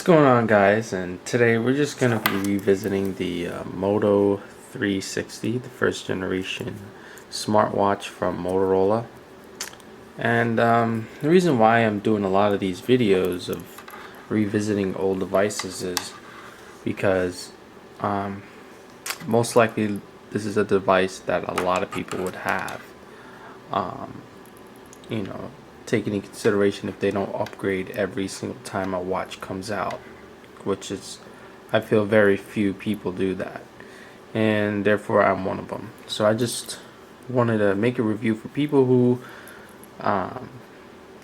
What's going on, guys? And today we're just going to be revisiting the Moto 360, the first generation smartwatch from Motorola. And the reason why I'm doing a lot of these videos of revisiting old devices is because um, most likely this is a device that a lot of people would have. Um, you know, taking into consideration if they don't upgrade every single time a watch comes out, which is, I feel, very few people do that, and therefore I'm one of them. So I just wanted to make a review for people who um,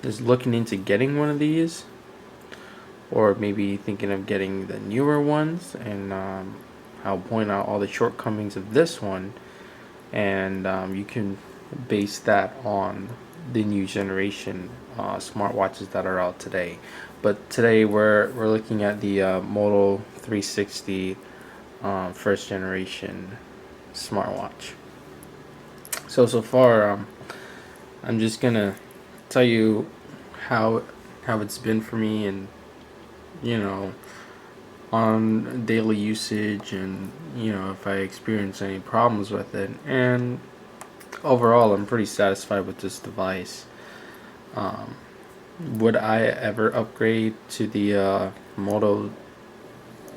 is looking into getting one of these, or maybe thinking of getting the newer ones, and I'll point out all the shortcomings of this one, and you can base that on the new generation smartwatches that are out today. But today we're looking at the Moto 360 first generation smartwatch. So far, I'm just gonna tell you how it's been for me, and you know, on daily usage, and if I experience any problems with it. And overall, I'm pretty satisfied with this device. Um, would I ever upgrade to the Moto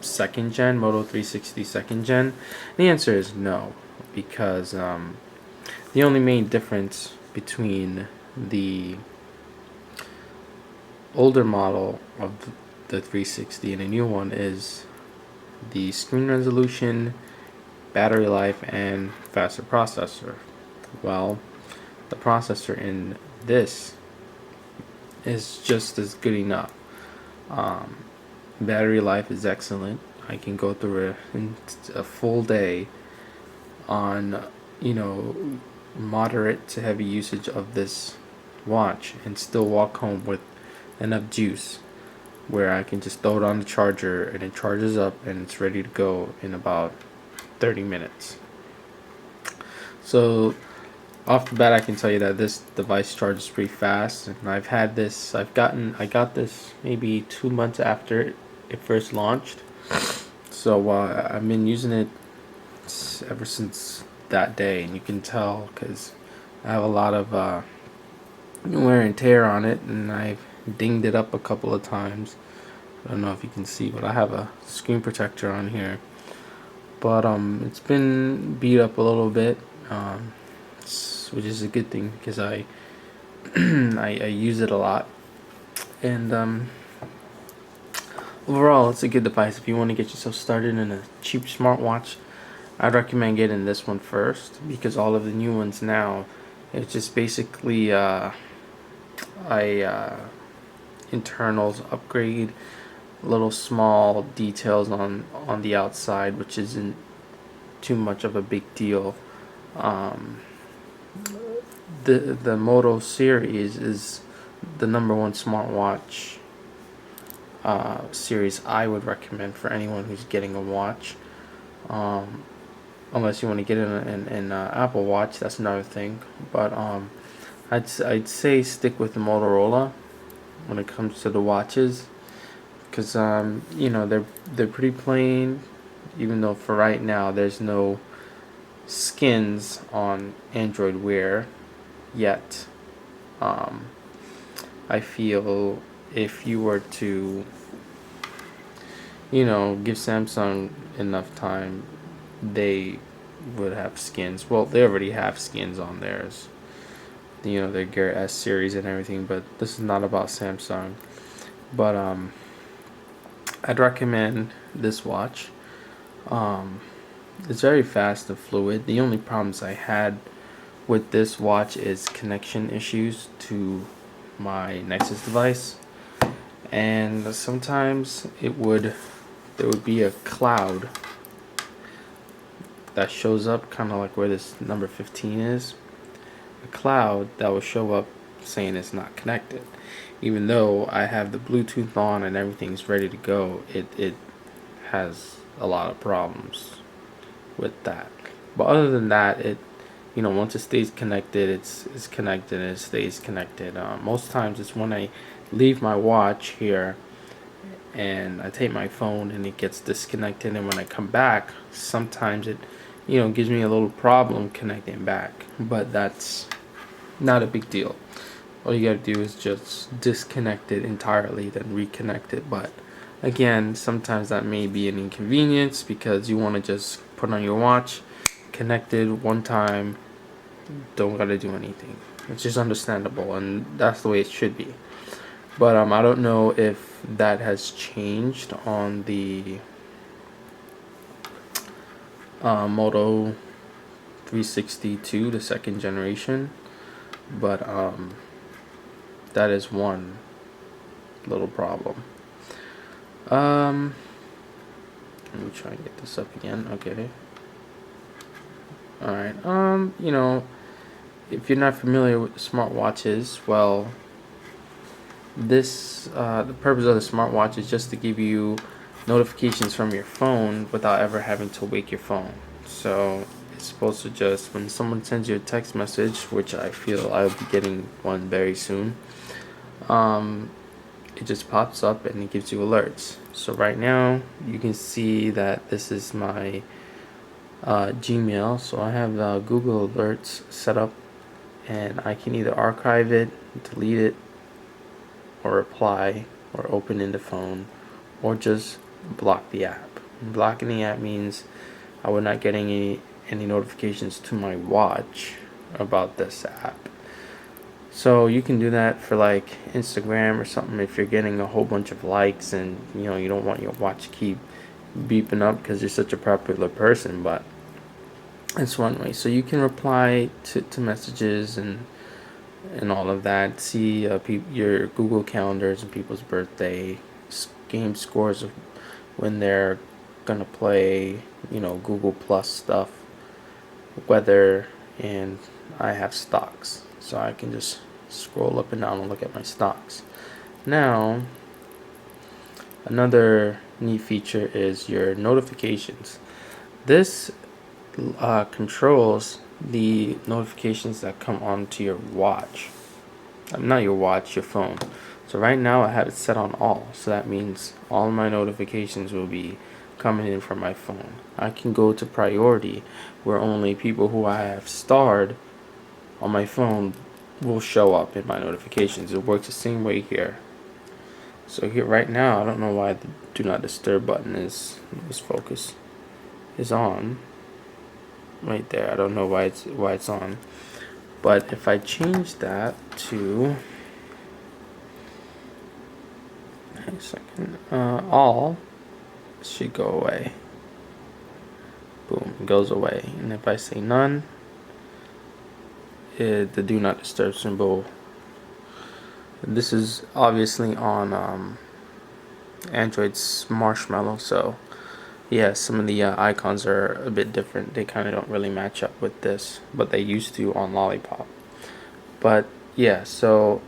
second gen, Moto 360 second gen? The answer is no, because the only main difference between the older model of the 360 and a new one is the screen resolution, battery life, and faster processor. Well, the processor in this is just as good enough. Um, Battery life is excellent. I can go through a full day on, moderate to heavy usage of this watch and still walk home with enough juice where I can just throw it on the charger and it charges up and it's ready to go in about 30 minutes. So off the bat, I can tell you that this device charges pretty fast, and I got this maybe 2 months after it first launched. So I've been using it ever since that day, and you can tell because I have a lot of wear and tear on it, and I've dinged it up a couple of times. I don't know if you can see, but I have a screen protector on here. But it's been beat up a little bit, which is a good thing because I I use it a lot. And overall, it's a good device. If you want to get yourself started in a cheap smartwatch, I'd recommend getting this one first, because all of the new ones now, it's just basically a internals upgrade, little small details on the outside, which isn't too much of a big deal. Um, the Moto series is the #1 smartwatch series I would recommend for anyone who's getting a watch. Unless you want to get an Apple Watch, that's another thing. But I'd say stick with the Motorola when it comes to the watches, because they're pretty plain. Even though for right now there's no skins on Android Wear yet. I feel if you were to give Samsung enough time, they would have skins. Well, they already have skins on theirs, their Gear S series and everything, but this is not about Samsung. But I'd recommend this watch. It's very fast and fluid. The only problems I had with this watch is connection issues to my Nexus device, and sometimes there would be a cloud that shows up, kind of like where this number 15 is, a cloud that will show up saying it's not connected. Even though I have the Bluetooth on and everything's ready to go, it has a lot of problems with that. But other than that, once it stays connected, it's connected and it stays connected. Most times it's when I leave my watch here and I take my phone and it gets disconnected, and when I come back sometimes it gives me a little problem connecting back, but that's not a big deal. All you gotta do is just disconnect it entirely, then reconnect it. But again, sometimes that may be an inconvenience because you want to just put on your watch, connect it one time, don't gotta do anything. It's just understandable, and that's the way it should be. But I don't know if that has changed on the Moto 362, the second generation. But that is one little problem. Let me try and get this up again. Okay. Alright. If you're not familiar with smartwatches, well, the purpose of the smartwatch is just to give you notifications from your phone without ever having to wake your phone. So it's supposed to just, when someone sends you a text message, which I feel I'll be getting one very soon, it just pops up and it gives you alerts. So right now you can see that this is my Gmail. So I have Google Alerts set up, and I can either archive it, delete it, or reply, or open in the phone, or just block the app. Blocking the app means I will not get any notifications to my watch about this app. So you can do that for like Instagram or something if you're getting a whole bunch of likes and you don't want your watch to keep beeping up because you're such a popular person. But it's one way. So you can reply to messages and all of that. See your Google calendars and people's birthday, game scores of when they're gonna play, Google Plus stuff, weather, and I have stocks, so I can just scroll up and down and look at my stocks. Now, another neat feature is your notifications. This controls the notifications that come onto your watch. Not your watch, your phone. So right now I have it set on all, so that means all my notifications will be coming in from my phone. I can go to priority, where only people who I have starred on my phone will show up in my notifications. It works the same way here. So here right now, I don't know why the do not disturb button is, this focus is on right there. I don't know why it's on. But if I change that to a second, all should go away. Boom, it goes away. And if I say none, the do not disturb symbol. This is obviously on Android's Marshmallow, so yeah, some of the icons are a bit different. They kind of don't really match up with this, but they used to on Lollipop. But yeah, so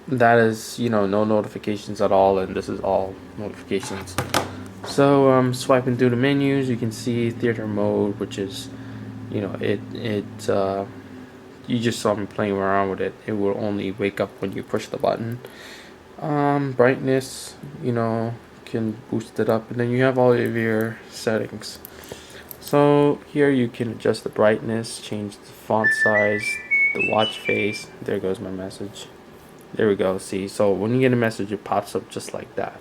that is, no notifications at all, and this is all notifications. So swiping through the menus, you can see theater mode, which is, you just saw me playing around with it. It will only wake up when you push the button. Brightness, can boost it up, and then you have all of your settings. So here you can adjust the brightness, change the font size, the watch face. There goes my message. There we go. See, so when you get a message, it pops up just like that.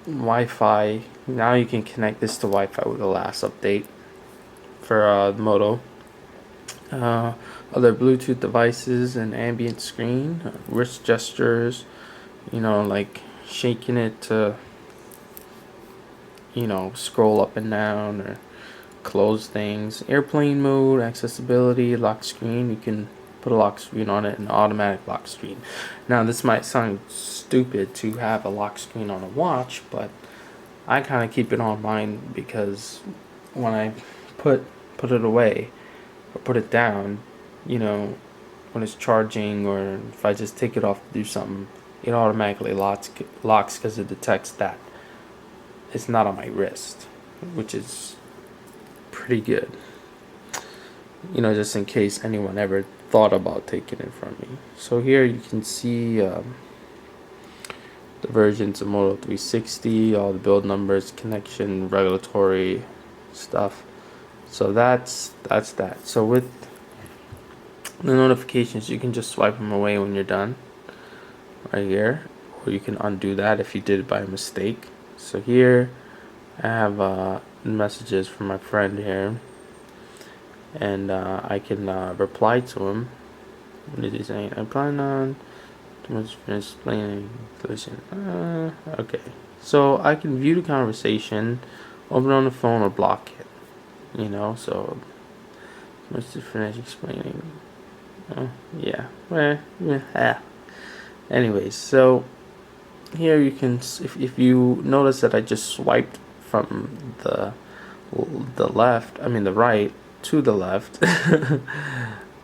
Wi-Fi. Now you can connect this to Wi-Fi with the last update for Moto. Other Bluetooth devices and ambient screen, wrist gestures, like shaking it to, scroll up and down or close things. Airplane mode, accessibility, lock screen. You can put a lock screen on it, an automatic lock screen. Now this might sound stupid to have a lock screen on a watch, but I kind of keep it on mine because when I put it away or put it down, when it's charging, or if I just take it off to do something, it automatically locks because it detects that it's not on my wrist, which is pretty good. Just in case anyone ever thought about taking it from me. So here you can see the the versions of Moto 360, all the build numbers, connection, regulatory stuff. So that's that. So with the notifications, you can just swipe them away when you're done, right here, or you can undo that if you did it by mistake. So here I have messages from my friend here, and I can reply to him. What is he saying? I plan on too much explaining solution. Okay, so I can view the conversation, open on the phone, or block it. You know, so much to finish explaining. Yeah. Well, yeah. Anyways, so here you can, if you notice that I just swiped from the left, I mean the right to the left,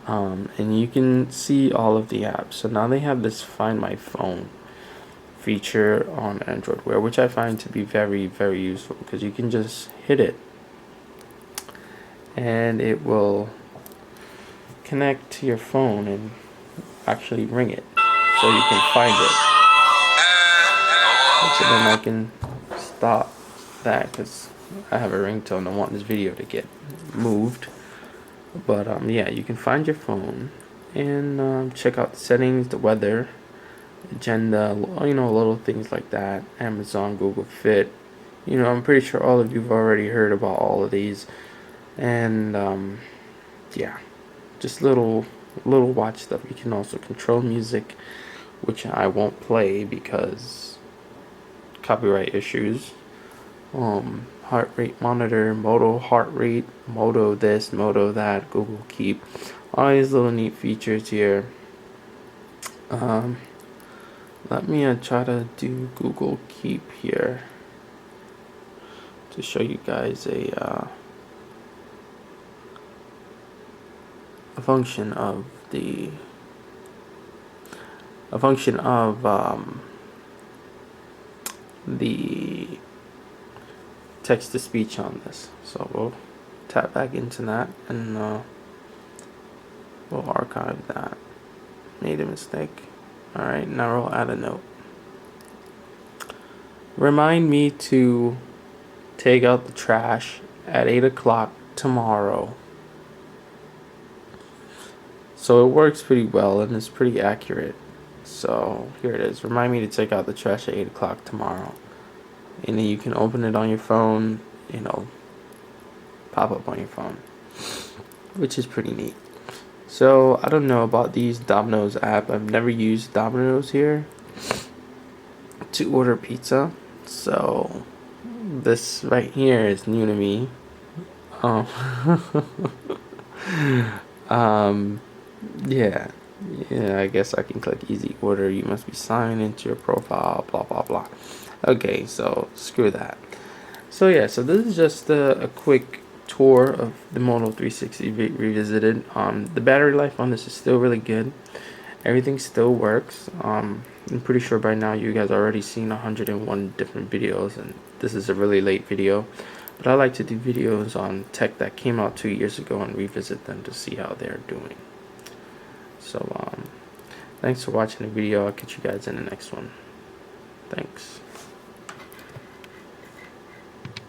and you can see all of the apps. So now they have this Find My Phone feature on Android Wear, which I find to be very, very useful, because you can just hit it and it will connect to your phone and actually ring it, so you can find it. So then I can stop that because I have a ringtone. I want this video to get moved. But yeah, you can find your phone and check out the settings, the weather, agenda, you know, little things like that. Amazon, Google Fit. You know, I'm pretty sure all of you have already heard about all of these. And yeah, just little watch stuff. You can also control music, which I won't play because copyright issues. Heart rate monitor, Moto heart rate, Moto this, Moto that, Google Keep, all these little neat features here. Let me try to do Google Keep here to show you guys a function of the the text to speech on this. So we'll tap back into that and we'll archive that. Made a mistake. Alright, now we'll add a note. Remind me to take out the trash at 8 o'clock tomorrow. So it works pretty well and it's pretty accurate. So here it is. Remind me to take out the trash at 8 o'clock tomorrow. And then you can open it on your phone, you know, pop up on your phone, which is pretty neat. So I don't know about these Domino's app. I've never used Domino's here to order pizza. So this right here is new to me. Yeah, I guess I can click easy order. You must be signed into your profile, blah blah blah. Okay, so screw that. So yeah, so this is just a quick tour of the Moto 360 revisited. The battery life on this is still really good. Everything still works. I'm pretty sure by now you guys already seen 101 different videos, and this is a really late video. But I like to do videos on tech that came out 2 years ago and revisit them to see how they're doing. So thanks for watching the video. I'll catch you guys in the next one. Thanks.